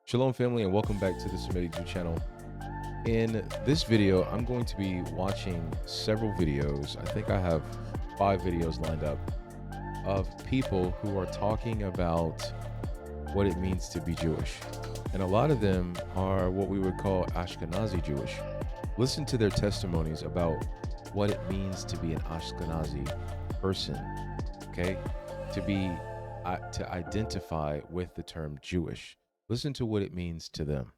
Shalom family and welcome back to the Semitic Jew channel. In this video, I'm going to be watching several videos. I think I have 5 videos lined up of people who are talking about what it means to be Jewish. And a lot of them are what we would call Ashkenazi Jewish. Listen to their testimonies about what it means to be an Ashkenazi person, okay? To identify with the term Jewish. Listen to what it means to them.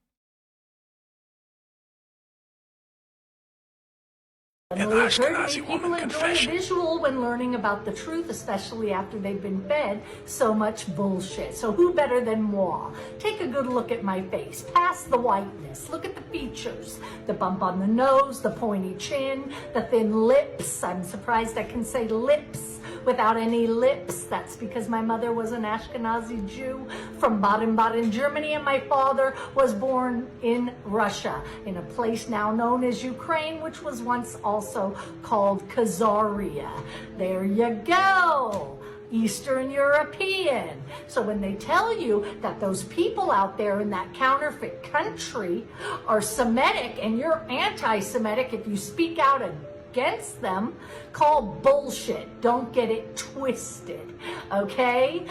An Ashkenazi people enjoy a visual when learning about the truth, especially after they've been fed so much bullshit. So who better than moi? Take a good look at my face. Past the whiteness. Look at the features. The bump on the nose, the pointy chin, the thin lips. I'm surprised I can say lips without any lips. That's because my mother was an Ashkenazi Jew from Baden-Baden, Germany, and my father was born in Russia, in a place now known as Ukraine, which was once also called Khazaria. There you go. Eastern European. So when they tell you that those people out there in that counterfeit country are Semitic and you're anti-Semitic if you speak out against them, call bullshit. Don't get it twisted, okay?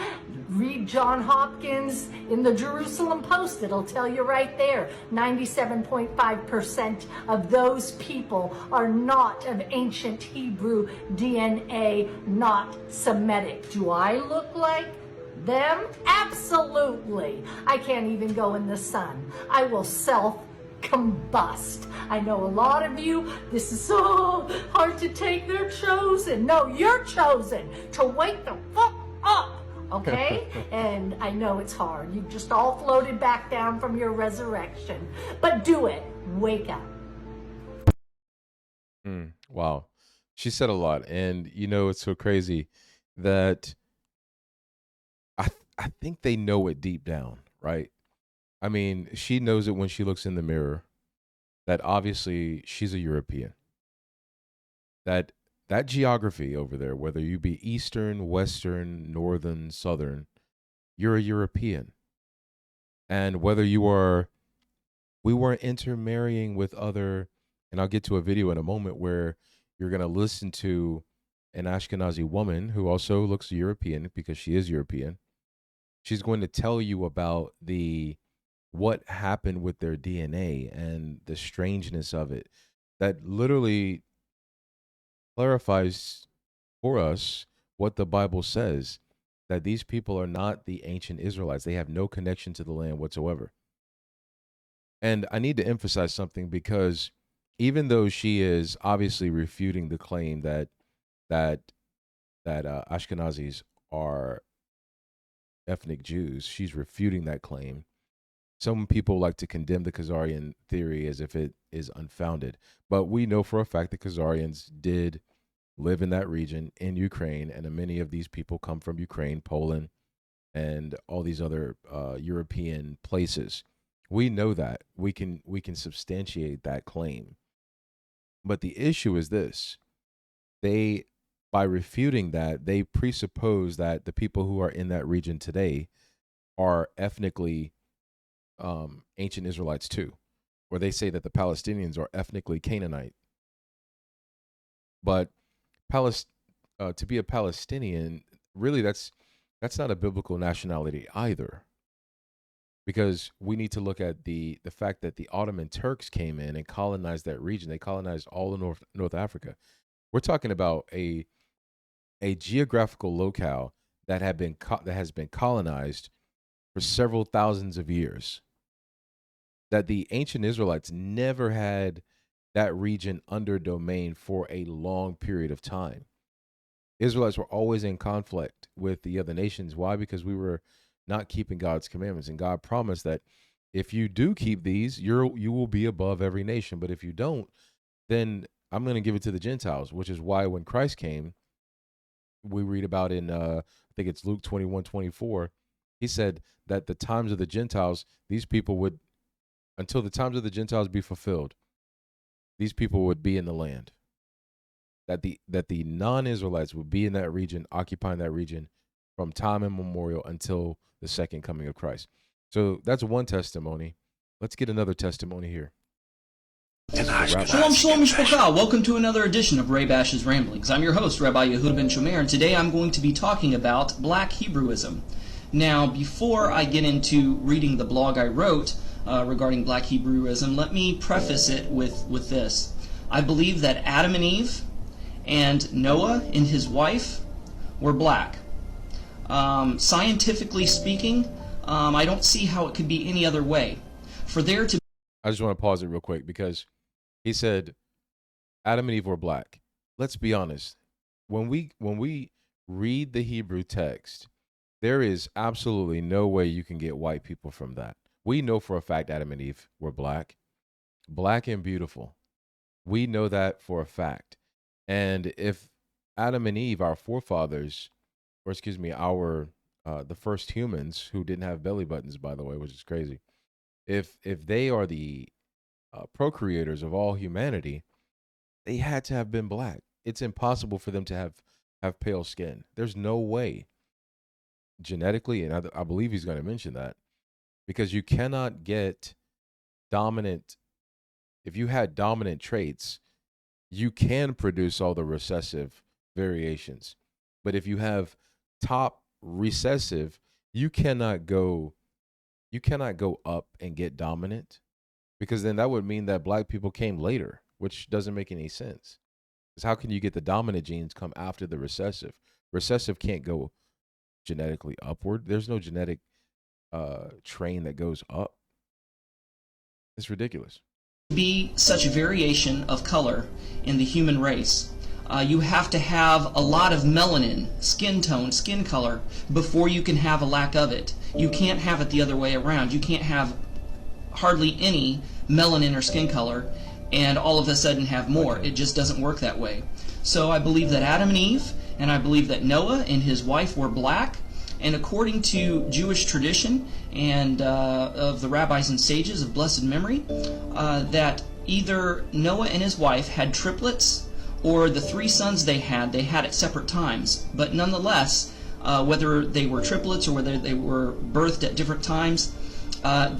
Read John Hopkins in the Jerusalem Post. It'll tell you right there. 97.5% of those people are not of ancient Hebrew DNA, not Semitic. Do I look like them? Absolutely. I can't even go in the sun. I will combust. I know a lot of you, this is so hard to take. They're chosen. No, you're chosen to wake the fuck up, okay? And I know it's hard. You just all floated back down from your resurrection. But do it. Wake up. Wow. She said a lot. And, you know, it's so crazy that I think they know it deep down, right? I mean, she knows it when she looks in the mirror that obviously she's a European. That geography over there, whether you be Eastern, Western, Northern, Southern, you're a European. And whether we weren't intermarrying with other, and I'll get to a video in a moment where you're going to listen to an Ashkenazi woman who also looks European because she is European. She's going to tell you about what happened with their DNA and the strangeness of it that literally clarifies for us what the Bible says, that these people are not the ancient Israelites. They have no connection to the land whatsoever. And I need to emphasize something, because even though she is obviously refuting the claim that Ashkenazis are ethnic Jews, she's refuting that claim. Some people like to condemn the Khazarian theory as if it is unfounded. But we know for a fact that Khazarians did live in that region in Ukraine, and many of these people come from Ukraine, Poland, and all these other European places. We know that. We can substantiate that claim. But the issue is this. By refuting that, they presuppose that the people who are in that region today are ethnically ancient Israelites too, or they say that the Palestinians are ethnically Canaanite. But to be a Palestinian, really, that's not a biblical nationality either, because we need to look at the fact that the Ottoman Turks came in and colonized that region. They colonized all of North Africa. We're talking about a geographical locale that has been colonized for several thousands of years. That the ancient Israelites never had that region under domain for a long period of time. Israelites were always in conflict with the other nations. Why? Because we were not keeping God's commandments. And God promised that if you do keep these, you will be above every nation. But if you don't, then I'm going to give it to the Gentiles, which is why when Christ came, we read about in, I think it's Luke 21:24, he said that the times of the Gentiles, these people would, until the times of the Gentiles be fulfilled, these people would be in the land. That the non-Israelites would be in that region, occupying that region from time immemorial until the second coming of Christ. So that's one testimony. Let's get another testimony here. Shalom, shalom, mishpacha. Welcome to another edition of Ray Bash's Ramblings. I'm your host, Rabbi Yehuda ben Shomer, and today I'm going to be talking about Black Hebrewism. Now, before I get into reading the blog I wrote regarding Black Hebrewism, let me preface it with this. I believe that Adam and Eve and Noah and his wife were black. Scientifically speaking, I don't see how it could be any other way. For there to I just want to pause it real quick because he said Adam and Eve were black. Let's be honest. When we read the Hebrew text, there is absolutely no way you can get white people from that. We know for a fact Adam and Eve were black and beautiful. We know that for a fact. And if Adam and Eve, our forefathers, or excuse me, the first humans who didn't have belly buttons, by the way, which is crazy. If they are the procreators of all humanity, they had to have been black. It's impossible for them to have pale skin. There's no way genetically, and I believe he's going to mention that, because you cannot get dominant. If you had dominant traits, you can produce all the recessive variations. But if you have top recessive, you cannot go up and get dominant, because then that would mean that black people came later, which doesn't make any sense. Because how can you get the dominant genes come after the recessive? Recessive can't go genetically upward. There's no genetic train that goes up. It's ridiculous. Be such variation of color in the human race. You have to have a lot of melanin, skin tone, skin color, before you can have a lack of it. You can't have it the other way around. You can't have hardly any melanin or skin color and all of a sudden have more. It just doesn't work that way. So I believe that Adam and Eve, and I believe that Noah and his wife were black. And according to Jewish tradition and of the rabbis and sages of blessed memory, that either Noah and his wife had triplets, or the three sons they had at separate times. But nonetheless, whether they were triplets or whether they were birthed at different times,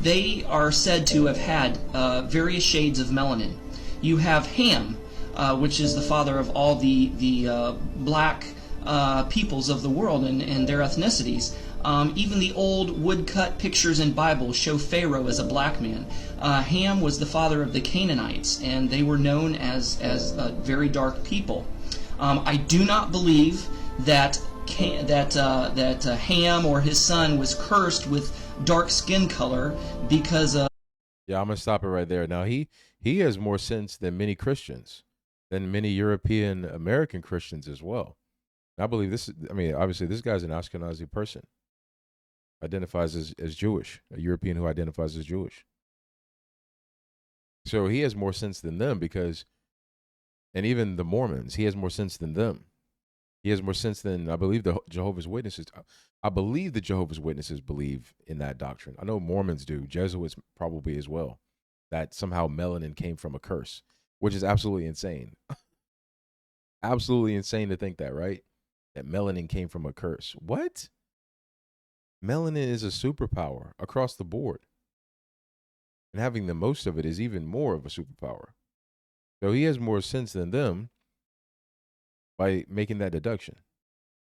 they are said to have had various shades of melanin. You have Ham, which is the father of all the black peoples of the world and their ethnicities. Even the old woodcut pictures in Bibles show Pharaoh as a black man. Ham was the father of the Canaanites, and they were known as very dark people. I do not believe that Ham or his son was cursed with dark skin color because of... Yeah, I'm gonna stop it right there. Now he has more sense than many Christians, than many European American Christians as well. I believe this. I mean, obviously, this guy's an Ashkenazi person, identifies as Jewish, a European who identifies as Jewish. So he has more sense than them and even the Mormons, he has more sense than them. He has more sense than, I believe, the Jehovah's Witnesses. I believe the Jehovah's Witnesses believe in that doctrine. I know Mormons do, Jesuits probably as well, that somehow melanin came from a curse, which is absolutely insane. Absolutely insane to think that, right? That melanin came from a curse. What? Melanin is a superpower across the board. And having the most of it is even more of a superpower. So he has more sense than them by making that deduction.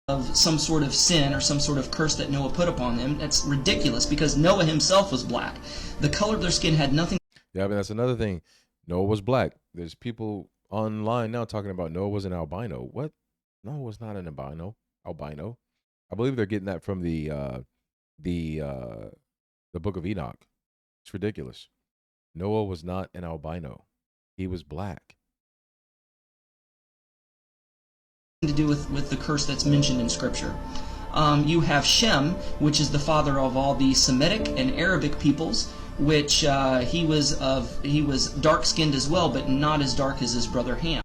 Of some sort of sin or some sort of curse that Noah put upon them. That's ridiculous because Noah himself was black. The color of their skin had nothing... Yeah, but that's another thing. Noah was black. There's people online now talking about Noah was an albino. What? Noah was not an albino. I believe they're getting that from the Book of Enoch. It's ridiculous. Noah was not an albino. He was black. To do with the curse that's mentioned in Scripture. You have Shem, which is the father of all the Semitic and Arabic peoples, which he was dark-skinned as well, but not as dark as his brother Ham.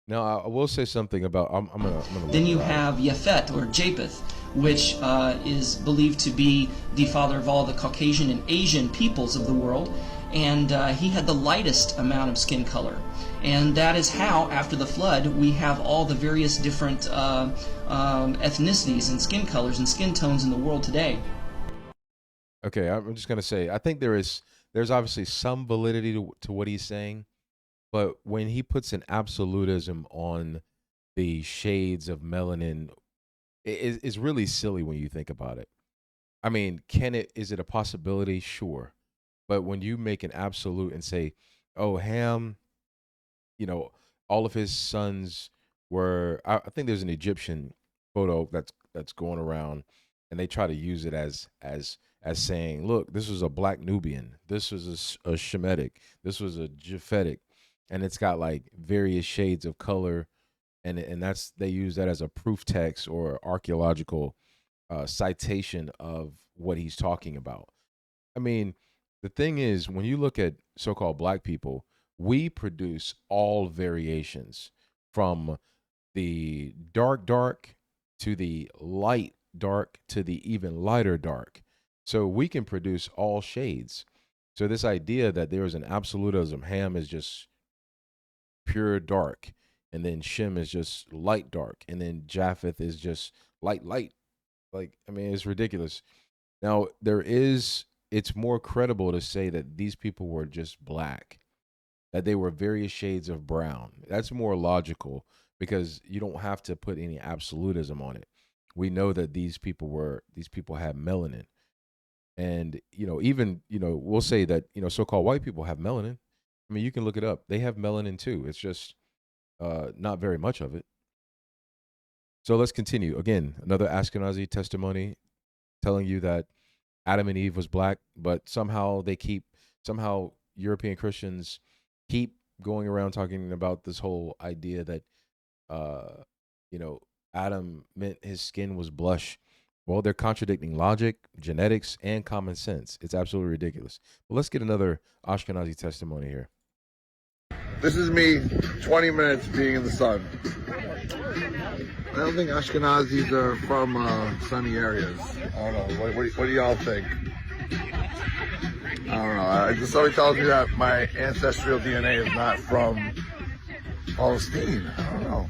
Now, I will say something about... I'm gonna then you have Yafet, or Japheth, which is believed to be the father of all the Caucasian and Asian peoples of the world, and he had the lightest amount of skin color. And that is how, after the flood, we have all the various different ethnicities and skin colors and skin tones in the world today. Okay, I'm just gonna say I think there's obviously some validity to what he's saying, but when he puts an absolutism on the shades of melanin, it's really silly when you think about it. I mean, is it a possibility? Sure. But when you make an absolute and say, oh, Ham, you know, all of his sons were, I think there's an Egyptian photo that's going around, and they try to use it as saying, look, this was a black Nubian, this was a Shemitic, this was a Japhetic, and it's got like various shades of color, and that's they use that as a proof text or archaeological citation of what he's talking about. I mean, the thing is, when you look at so-called black people, we produce all variations from the dark dark to the light dark to the even lighter dark. So we can produce all shades. So this idea that there is an absolutism, Ham is just pure dark, and then Shem is just light dark, and then Japheth is just light light. Like, I mean, it's ridiculous. Now, it's more credible to say that these people were just black, that they were various shades of brown. That's more logical because you don't have to put any absolutism on it. We know that these people had melanin. And, even, we'll say that, so-called white people have melanin. I mean, you can look it up. They have melanin too. It's just not very much of it. So let's continue. Again, another Ashkenazi testimony telling you that Adam and Eve was black, but somehow European Christians keep going around talking about this whole idea that, Adam meant his skin was blush. Well, they're contradicting logic, genetics, and common sense. It's absolutely ridiculous. But let's get another Ashkenazi testimony here. This is me, 20 minutes being in the sun. I don't think Ashkenazis are from sunny areas. I don't know. What do y'all think? I don't know. Somebody tells me that my ancestral DNA is not from Palestine. I don't know.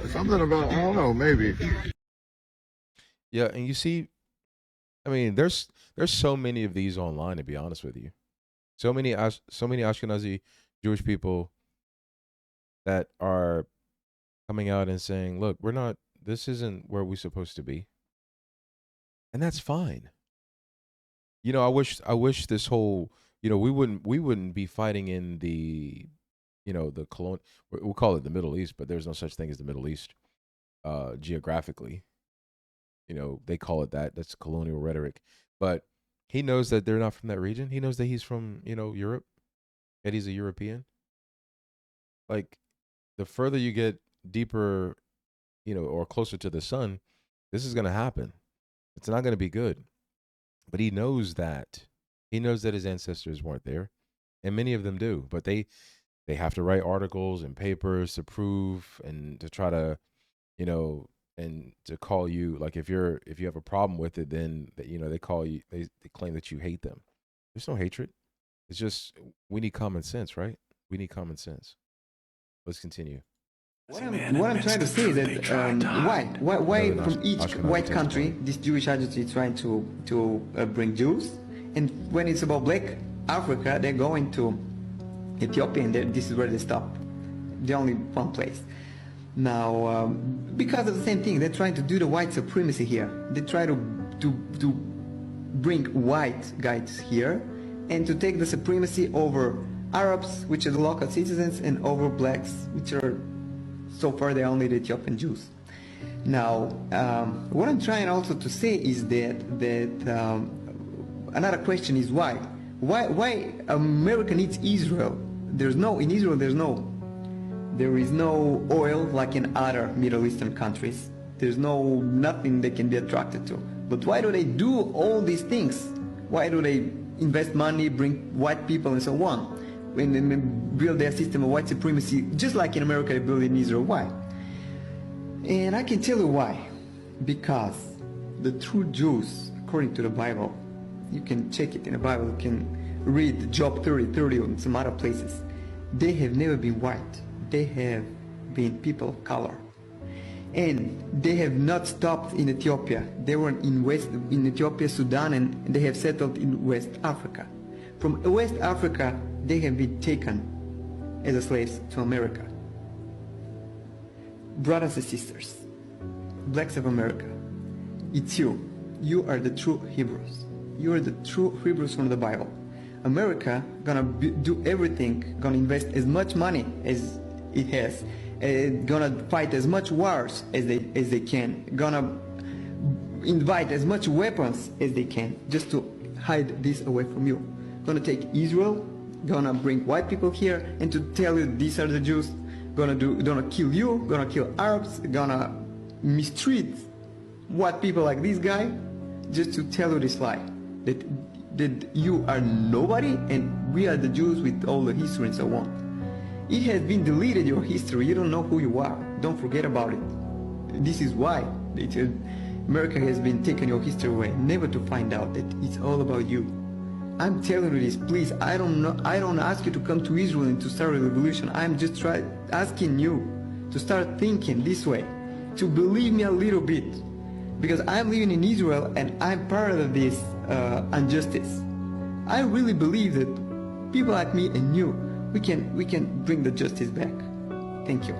Something about, I don't know, maybe. Yeah, and you see, I mean, there's so many of these online, to be honest with you. So many Ashkenazi Jewish people that are coming out and saying, look, this isn't where we're supposed to be. And that's fine. I wish this whole, we wouldn't be fighting in the, the we'll call it the Middle East, but there's no such thing as the Middle East geographically. They call it that. That's colonial rhetoric. But he knows that they're not from that region. He knows that he's from, Europe, that he's a European. Like, the further you get deeper, or closer to the sun, this is going to happen. It's not going to be good. But he knows that. He knows that his ancestors weren't there. And many of them do. But they have to write articles and papers to prove and to try to, and to call you, like, if you have a problem with it, then they call you, they claim that you hate them. There's no hatred. It's just we need common sense, right? We need common sense. Let's continue. What I'm trying to say is that why from each white country this Jewish agency is trying to bring Jews, and when it's about Black Africa, they're going to Ethiopia, and this is where they stop. The only one place. Now, because of the same thing, they're trying to do the white supremacy here. They try to bring white guys here and to take the supremacy over Arabs, which are the local citizens, and over blacks, which are, so far, they're only the Ethiopian Jews. Now, what I'm trying also to say is that another question is why? Why America needs Israel? In Israel, there is no oil like in other Middle Eastern countries. There's nothing they can be attracted to. But why do they do all these things? Why do they invest money, bring white people and so on, when they build their system of white supremacy, just like in America they build in Israel? Why? And I can tell you why. Because the true Jews, according to the Bible, you can check it in the Bible, you can read Job 30 and some other places, they have never been white. They have been people of color. And they have not stopped in Ethiopia. They were in Ethiopia, Sudan, and they have settled in West Africa. From West Africa, they have been taken as slaves to America. Brothers and sisters, blacks of America, it's you. You are the true Hebrews. You are the true Hebrews from the Bible. America gonna do everything, gonna invest as much money as it has, gonna fight as much wars as they can, gonna invite as much weapons as they can just to hide this away from you. Gonna take Israel, gonna bring white people here and to tell you these are the Jews, gonna kill you, gonna kill Arabs, gonna mistreat white people like this guy, just to tell you this lie, that you are nobody and we are the Jews with all the history and so on. It has been deleted, your history. You don't know who you are. Don't forget about it. This is why America has been taking your history away, never to find out that it's all about you. I'm telling you this, please. I don't ask you to come to Israel and to start a revolution. I'm just asking you to start thinking this way, to believe me a little bit, because I'm living in Israel and I'm part of this injustice. I really believe that people like me and you, we can bring the justice back. Thank you.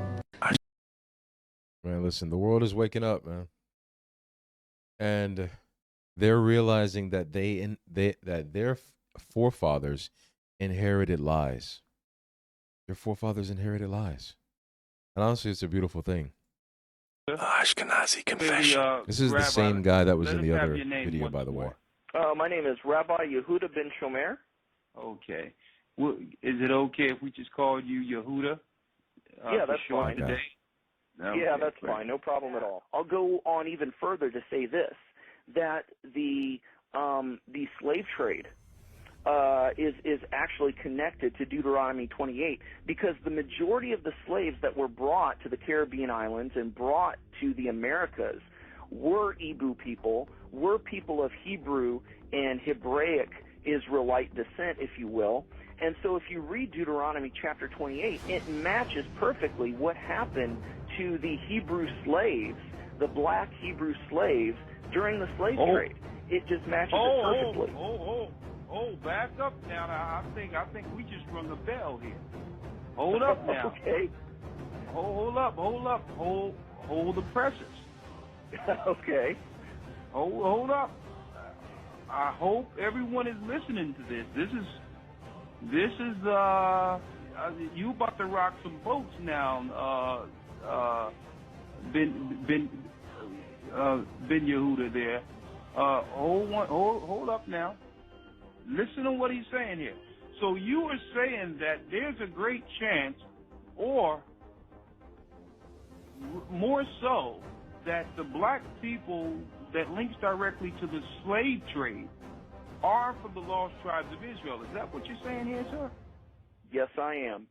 Man, listen, the world is waking up, man, and they're realizing that that their forefathers inherited lies. Their forefathers inherited lies, and honestly, it's a beautiful thing. Ashkenazi confession. This is Rabbi, the same guy that was in the let us have other your name video, once by the way. more. My name is Rabbi Yehuda ben Shomer. Okay. Well, is it okay if we just call you Yehuda? Yeah, that's fine. Today? Yeah, that's fine. No problem at all. I'll go on even further to say this, that the slave trade is actually connected to Deuteronomy 28, because the majority of the slaves that were brought to the Caribbean islands and brought to the Americas were Ibu people, were people of Hebrew and Hebraic Israelite descent, if you will. And so if you read Deuteronomy chapter 28, it matches perfectly what happened to the Hebrew slaves, the black Hebrew slaves, during the slave trade. It just matches it perfectly. Back up now. I think we just rung a bell here. Hold up now. Okay. Hold up. Hold the presses. Okay. Hold up. I hope everyone is listening to this. This is you about to rock some boats now. Ben Yehuda there. Hold up now. Listen to what he's saying here. So you are saying that there's a great chance, or more so, that the black people that links directly to the slave trade are from the lost tribes of Israel. Is that what you're saying here, sir? Yes, I am.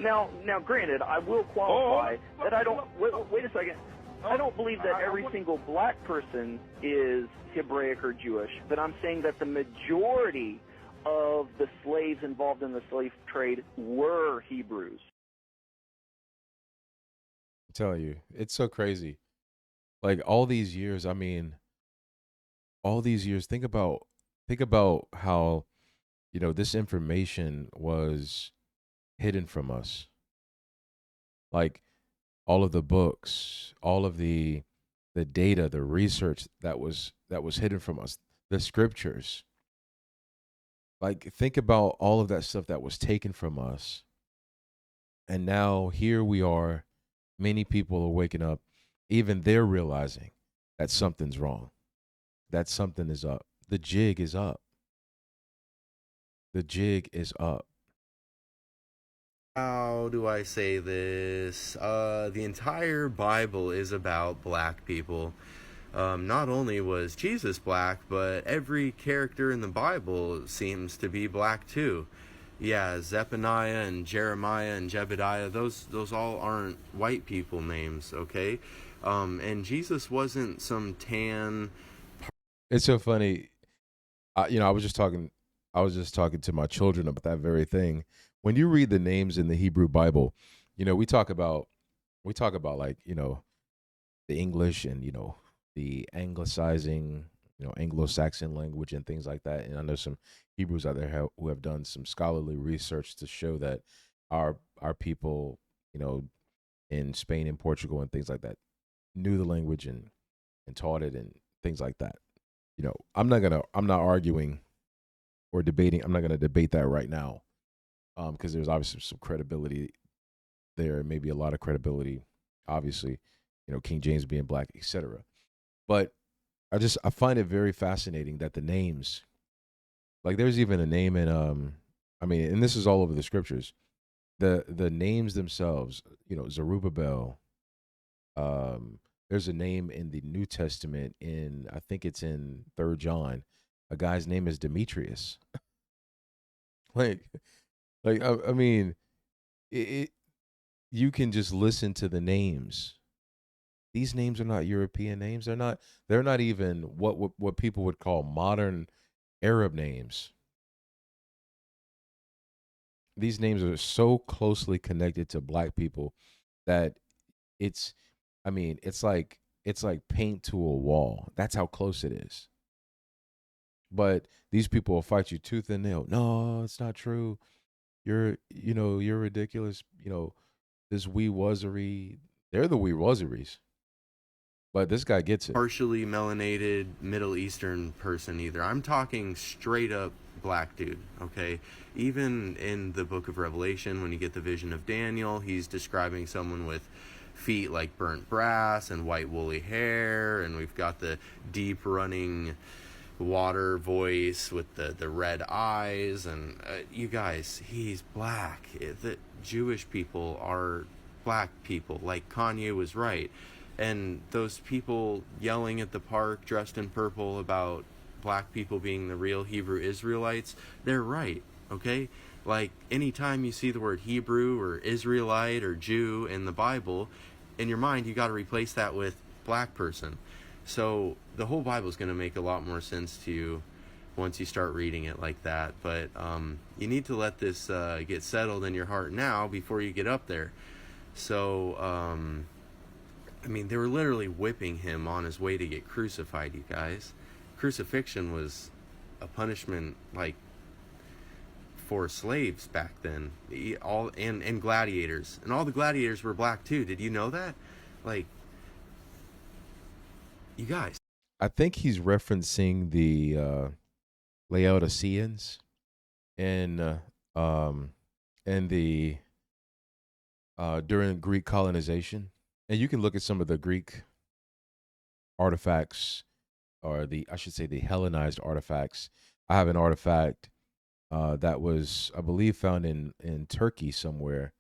Now, granted, I will qualify that I don't. Wait a second. I don't believe that every single black person is Hebraic or Jewish, but I'm saying that the majority of the slaves involved in the slave trade were Hebrews. I'm telling you, it's so crazy. Like all these years, I mean, all these years, think about how, this information was hidden from us. Like all of the books, all of the data, the research that was hidden from us, the scriptures. Like think about all of that stuff that was taken from us. And now here we are, many people are waking up, even they're realizing that something's wrong, that something is up. The jig is up. The jig is up. How do I say this? The entire Bible is about black people. Not only was Jesus black, but every character in the Bible seems to be black too. Yeah, Zephaniah and Jeremiah and Jebediah, those all aren't white people names, okay? And Jesus wasn't some tan. It's so funny. I was just talking to my children about that very thing. When you read the names in the Hebrew Bible, we talk about like, English and the anglicizing, Anglo-Saxon language and things like that. And I know some Hebrews out there who have done some scholarly research to show that our people, in Spain and Portugal and things like that, knew the language and taught it and things like that. I'm not arguing or debating. I'm not gonna debate that right now, because there's obviously some credibility there, maybe a lot of credibility, obviously, King James being black, etc. But I find it very fascinating that the names, like there's even a name in and this is all over the scriptures. The names themselves, Zerubbabel. There's a name in the New Testament I think it's in 3 John. A guy's name is Demetrius. like I mean, you can just listen to the names. These names are not European names. They're not even what people would call modern Arab names. These names are so closely connected to black people that it's like paint to a wall. That's how close it is. But these people will fight you tooth and nail. No, it's not true. You're ridiculous. This wee wuzzery. They're the wee wuzzeries. But this guy gets it. Partially melanated Middle Eastern person either. I'm talking straight up black dude, okay? Even in the book of Revelation, when you get the vision of Daniel, he's describing someone with feet like burnt brass and white woolly hair, and we've got the deep running water voice with the red eyes, and you guys, he's black. The Jewish people are black people, like Kanye was right. And those people yelling at the park dressed in purple about black people being the real Hebrew Israelites, they're right, okay? Like, anytime you see the word Hebrew or Israelite or Jew in the Bible, in your mind, you got to replace that with black person. So the whole Bible is going to make a lot more sense to you once you start reading it like that. But you need to let this get settled in your heart now before you get up there. So, they were literally whipping him on his way to get crucified, you guys. Crucifixion was a punishment, like, for slaves back then. And gladiators. And all the gladiators were black, too. Did you know that? Like, you guys. I think he's referencing the Laodiceans and the during Greek colonization. And you can look at some of the Greek artifacts, or the Hellenized artifacts. I have an artifact that was, I believe, found in Turkey somewhere,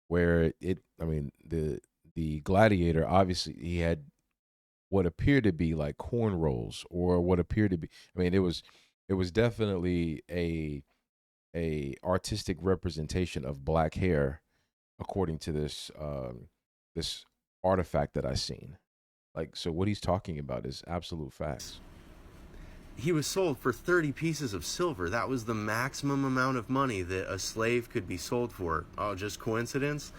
where the gladiator, obviously he had what appeared to be like cornrows, or what appeared to be, it was definitely a artistic representation of black hair, according to this artifact that I seen. Like, so what he's talking about is absolute facts. He was sold for 30 pieces of silver. That was the maximum amount of money that a slave could be sold for. Oh, just coincidence?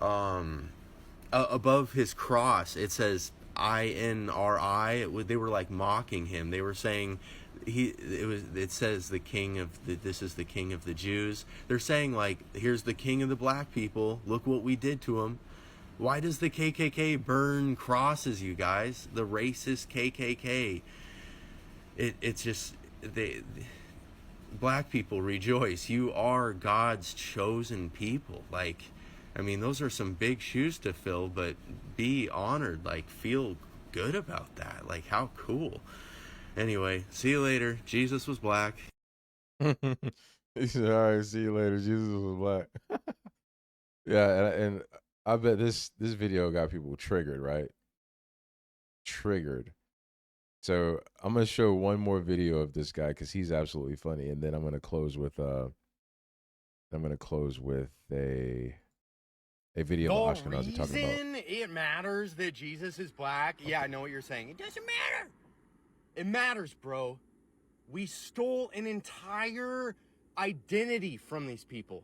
Above his cross, it says INRI. They were like mocking him. They were saying it says this is the king of the Jews. They're saying, like, here's the king of the black people. Look what we did to him. Why does the KKK burn crosses, you guys? The racist KKK. It's just, black people rejoice. You are God's chosen people. Like, those are some big shoes to fill, but be honored. Like, feel good about that. Like, how cool. Anyway, see you later. Jesus was black. He said, all right, see you later. Jesus was black. Yeah, and I bet this video got people triggered, right? Triggered. So I'm gonna show one more video of this guy because he's absolutely funny, and then I'm gonna close with a video of Ashkenazi talking about. It matters that Jesus is black. Okay. Yeah, I know what you're saying. It doesn't matter. It matters, bro. We stole an entire identity from these people.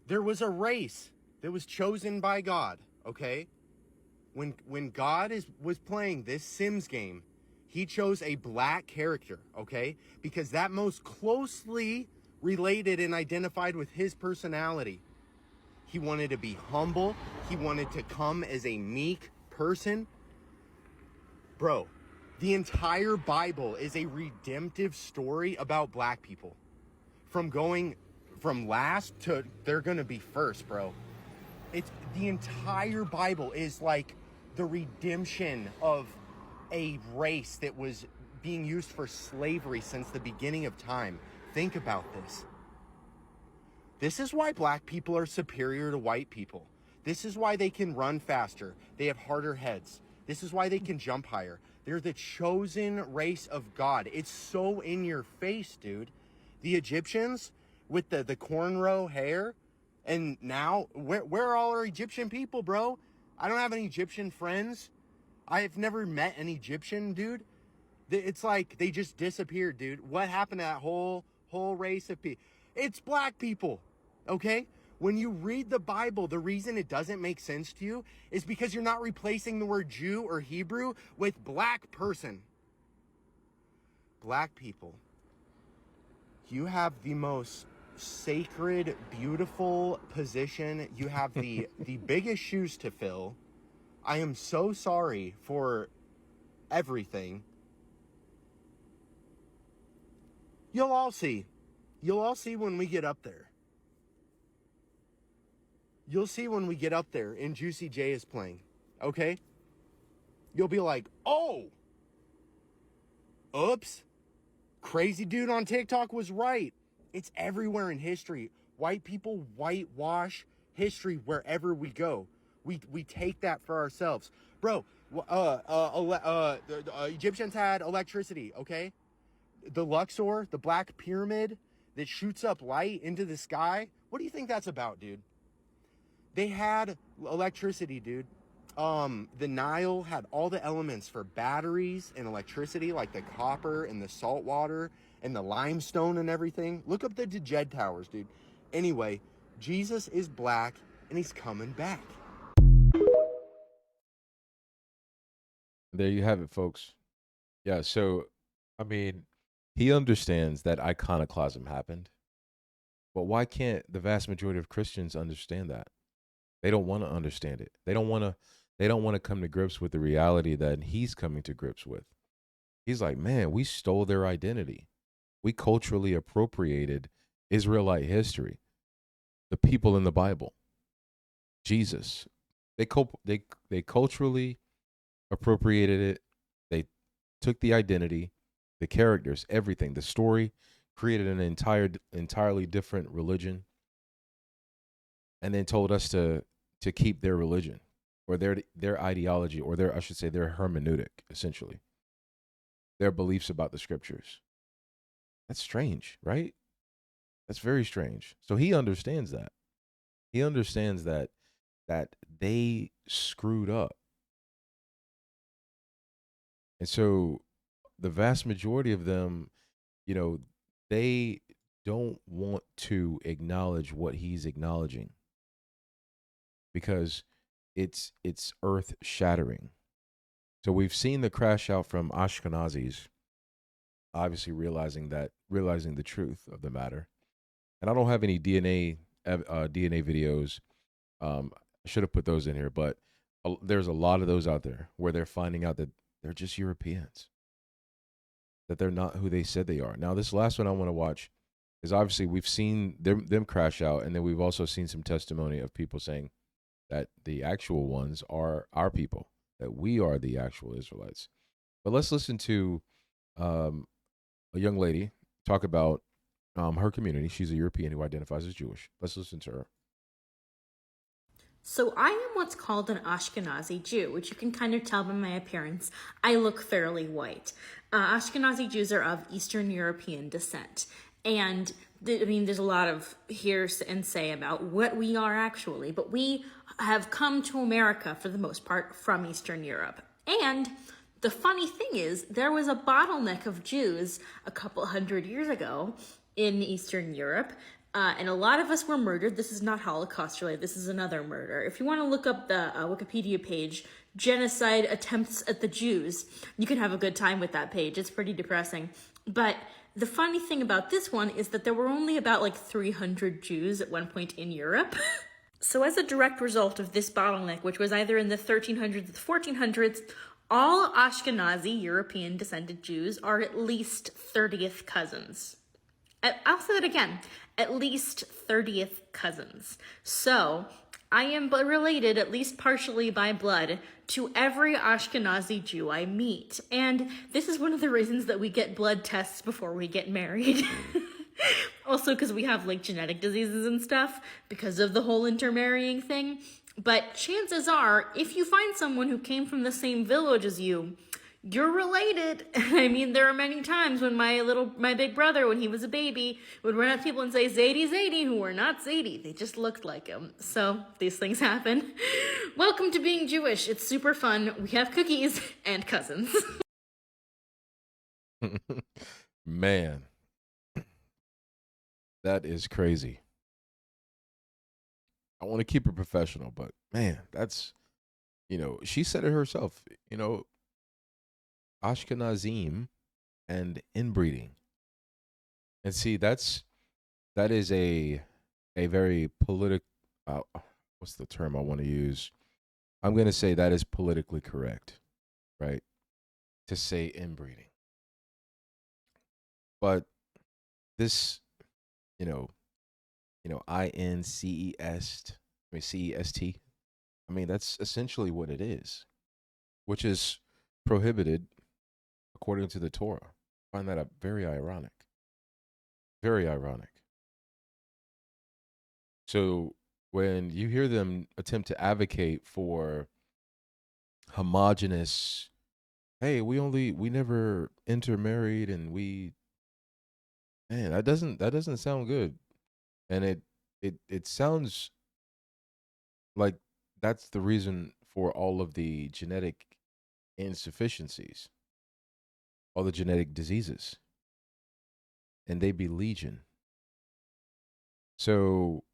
There was a race that was chosen by God, okay? When God was playing this Sims game, he chose a black character, okay? Because that most closely related and identified with his personality. He wanted to be humble. He wanted to come as a meek person. Bro, the entire Bible is a redemptive story about black people. From going from last to they're gonna be first, bro. It's the entire Bible is like the redemption of a race that was being used for slavery since the beginning of time. Think about this. This is why black people are superior to white people. This is why they can run faster. They have harder heads. This is why they can jump higher. They're the chosen race of God. It's so in your face, dude. The Egyptians with the cornrow hair, and now, where are all our Egyptian people, bro? I don't have any Egyptian friends. I've never met an Egyptian, dude. It's like they just disappeared, dude. What happened to that whole race of people? It's black people, okay? When you read the Bible, the reason it doesn't make sense to you is because you're not replacing the word Jew or Hebrew with black person. Black people. You have the most sacred, beautiful position. You have the biggest shoes to fill. I am so sorry for everything. You'll all see. You'll all see when we get up there. You'll see when we get up there and Juicy J is playing, okay? You'll be like, oh, oops, crazy dude on TikTok was right. It's everywhere in history. White people whitewash history wherever we go. We take that for ourselves. Bro, Egyptians had electricity, okay? The Luxor, the Black Pyramid that shoots up light into the sky. What do you think that's about, dude? They had electricity, dude. The Nile had all the elements for batteries and electricity, like the copper and the salt water and the limestone and everything. Look up the Djed Towers, dude. Anyway, Jesus is black and he's coming back. There you have it, folks. Yeah, so, I mean, he understands that iconoclasm happened. But why can't the vast majority of Christians understand that? They don't want to understand it. They don't want to come to grips with the reality that he's coming to grips with. He's like, man, we stole their identity. We culturally appropriated Israelite history. The people in the Bible. Jesus. They culturally appropriated it. They took the identity, the characters, everything, the story, created an entirely different religion, and then told us to keep their religion or their ideology, or their hermeneutic, essentially. Their beliefs about the scriptures. That's strange, right? That's very strange. So he understands that. He understands that they screwed up. And so the vast majority of them, they don't want to acknowledge what he's acknowledging because it's earth shattering. So we've seen the crash out from Ashkenazis, obviously realizing the truth of the matter. And I don't have any DNA videos. I should have put those in here, but there's a lot of those out there where they're finding out that they're just Europeans, that they're not who they said they are. Now, this last one I want to watch is obviously we've seen them crash out, and then we've also seen some testimony of people saying that the actual ones are our people, that we are the actual Israelites. But let's listen to a young lady talk about her community. She's a European who identifies as Jewish. Let's listen to her. So I am what's called an Ashkenazi Jew, which you can kind of tell by my appearance. I look fairly white. Ashkenazi Jews are of Eastern European descent. And there's a lot of hear and say about what we are actually, but we have come to America for the most part from Eastern Europe. And the funny thing is, there was a bottleneck of Jews a couple hundred years ago in Eastern Europe. And a lot of us were murdered. This is not Holocaust related. This is another murder. If you want to look up the Wikipedia page genocide attempts at the Jews. You can have a good time with that page. It's pretty depressing. But the funny thing about this one is that there were only about like 300 Jews at one point in Europe. So as a direct result of this bottleneck, which was either in the 1300s or the 1400s, all Ashkenazi European descended Jews are at least 30th cousins. I'll say that again, at least 30th cousins. So I am related, at least partially by blood, to every Ashkenazi Jew I meet. And this is one of the reasons that we get blood tests before we get married. Also because we have like genetic diseases and stuff because of the whole intermarrying thing. But chances are, if you find someone who came from the same village as you, you're related. I mean, there are many times when my big brother, when he was a baby, would run up to people and say, Zadie, Zadie, who were not Zadie. They just looked like him. So these things happen. Welcome to being Jewish. It's super fun. We have cookies and cousins. Man, that is crazy. I want to keep it professional, but man, that's, she said it herself, Ashkenazim and inbreeding. And see, that is a very what's the term I want to use? I'm going to say that is politically correct, right? To say inbreeding. But this, CEST. I mean, that's essentially what it is, which is prohibited according to the Torah. I find that very ironic. Very ironic. So when you hear them attempt to advocate for homogenous, hey, we never intermarried and that doesn't sound good. And it sounds like that's the reason for all of the genetic insufficiencies, all the genetic diseases, and they be legion. So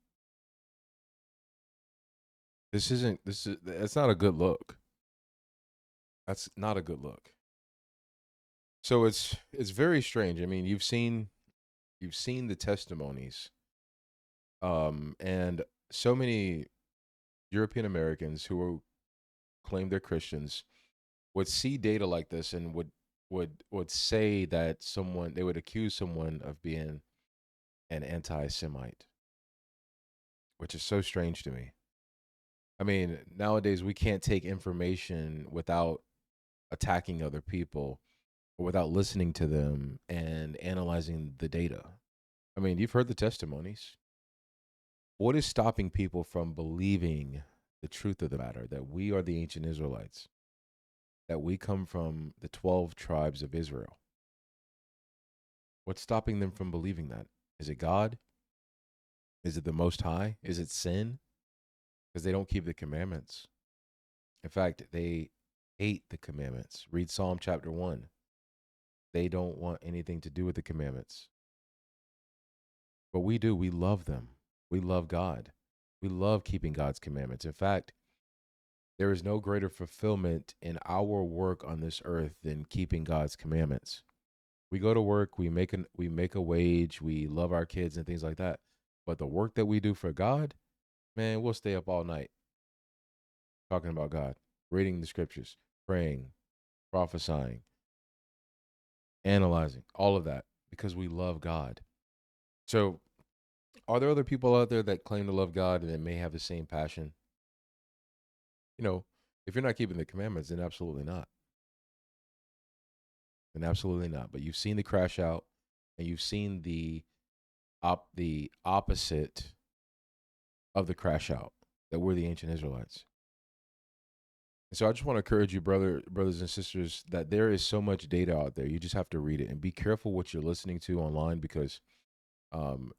that's not a good look. That's not a good look. So it's very strange. I mean, you've seen the testimonies, and so many European Americans who claim they're Christians would see data like this and would say that they would accuse someone of being an anti-Semite, which is so strange to me. I mean, nowadays we can't take information without attacking other people or without listening to them and analyzing the data. I mean, you've heard the testimonies. What is stopping people from believing the truth of the matter, that we are the ancient Israelites, that we come from the 12 tribes of Israel? What's stopping them from believing that? Is it God? Is it the Most High? Is it sin? Because they don't keep the commandments. In fact, they hate the commandments. Read Psalm chapter 1. They don't want anything to do with the commandments. But we do. We love them. We love God. We love keeping God's commandments. In fact, there is no greater fulfillment in our work on this earth than keeping God's commandments. We go to work, we make a wage, we love our kids and things like that. But the work that we do for God, man, we'll stay up all night talking about God, reading the scriptures, praying, prophesying, analyzing, all of that, because we love God. So are there other people out there that claim to love God and that may have the same passion? If you're not keeping the commandments, then absolutely not. Then absolutely not. But you've seen the crash out, and you've seen the opposite of the crash out, that we're the ancient Israelites. And so I just want to encourage you, brothers and sisters, that there is so much data out there. You just have to read it and be careful what you're listening to online, because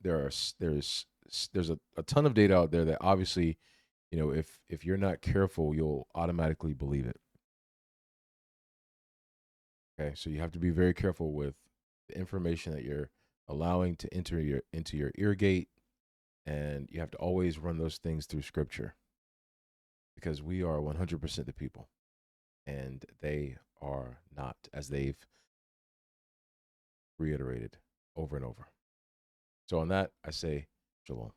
there's a ton of data out there that obviously, if you're not careful, you'll automatically believe it. Okay, so you have to be very careful with the information that you're allowing to enter into your ear gate, and you have to always run those things through Scripture, because we are 100% the people. and they are not, as they've reiterated over and over. So on that, I say shalom.